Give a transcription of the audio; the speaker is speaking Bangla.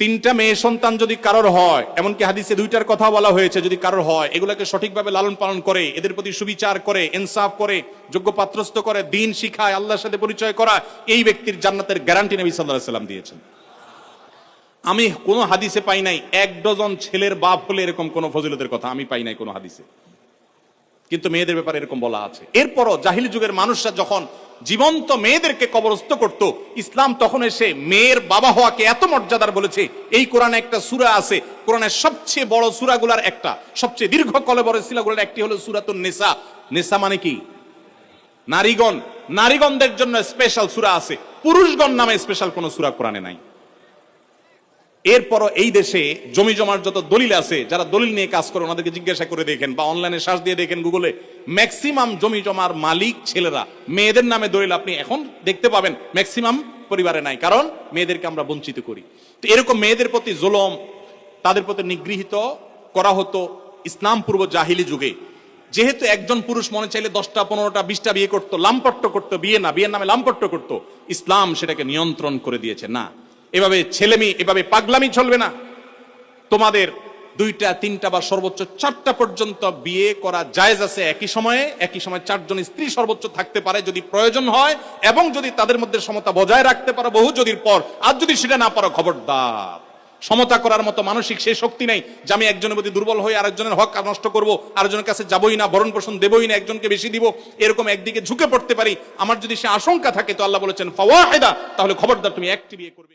তিনটা মেয়ে সন্তান যদি কারোর হয়, এমনকি হাদিসে দুইটার কথা বলা হয়েছে, যদি কারোর হয়, এগুলোকে সঠিকভাবে লালন পালন করে, এদের প্রতি সুবিচার করে, ইনসাফ করে, যোগ্য পাত্রস্থ করে, দিন শিখায়, আল্লাহর সাথে পরিচয় করা, এই ব্যক্তির জান্নাতের গ্যারান্টি নবী সাল্লাল্লাহু আলাইহি সাল্লাম দিয়েছেন। আমি কোনো হাদিসে পাই নাই 1 ডজন ছেলের বাপ হলে এরকম কোন ফজিলতের কথা আমি পাই নাই কোনো হাদিসে, কিন্তু মেয়েদের ব্যাপারে এরকম বলা আছে। এরপরও জাহিলি যুগের মানুষরা যখন জীবন্ত মেয়েদেরকে কবরস্থ করত, ইসলাম তখন এসে মেয়ের বাবা হওয়াকে এত মর্যাদার বলেছে। এই কোরআনে একটা সূরা আছে, কোরআনের সবচেয়ে বড় সূরাগুলোর একটা, সবচেয়ে দীর্ঘ কলেবরের সূরাগুলোর একটি হলো সূরাতুন নিসা। নিসা মানে কি? নারীগণ। নারীগণদের জন্য স্পেশাল সূরা আছে, পুরুষগণ নামে স্পেশাল কোন সূরা কোরআনে নাই। এরপরও এই দেশে জমি জমার যত দলিল আছে, যারা দলিল নিয়ে কাজ করে ওনাদেরকে জিজ্ঞাসা করে দেখেন বা অনলাইনে সার্চ দিয়ে দেখেন গুগলে, ম্যাক্সিমাম জমি জমার মালিক ছেলেরা। মেয়েদের নামে দলিল আপনি এখন দেখতে পাবেন ম্যাক্সিমাম পরিবারে নাই, কারণ মেয়েদেরকে আমরা বঞ্চিত করি। তো এরকম মেয়েদের প্রতি জুলুম, তাদের প্রতি নিগৃহীত করা হতো ইসলাম পূর্ব জাহিলি যুগে। যেহেতু একজন পুরুষ মনে চাইলে 10টা 15টা 20টা বিয়ে করতো, লাম্পট্য করতো, বিয়ে না, বিয়ের নামে লাম্পট্য করতো, ইসলাম সেটাকে নিয়ন্ত্রণ করে দিয়েছে। না, এভাবে ছেলেমি, এভাবে পাগলামি চলবে না। তোমাদের 2টা 3টা বা সর্বোচ্চ 4টা পর্যন্ত বিয়ে করা জায়েজ আছে। একই সময়ে 4 জন স্ত্রী সর্বোচ্চ থাকতে পারে যদি প্রয়োজন হয়, এবং যদি তাদের মধ্যে সমতা বজায় রাখতে পারো বহু যদির পর। আর যদি সেটা না পারো, খবরদার। সমতা করার মতো মানসিক সেই শক্তি নেই যে আমি একজনের প্রতি দুর্বল হয়ে আরেকজনের হক নষ্ট করব, আরেকজনের কাছে যাবই না, ভরণ পোষণ দেবই না, একজনকে বেশি দিব, এরকম একদিকে ঝুঁকে পড়তে পারি। আমার যদি সে আশঙ্কা থাকে, তো আল্লাহ বলেছেন ফাওয়াহিদা, তাহলে খবরদার তুমি একটি বিয়ে করবে।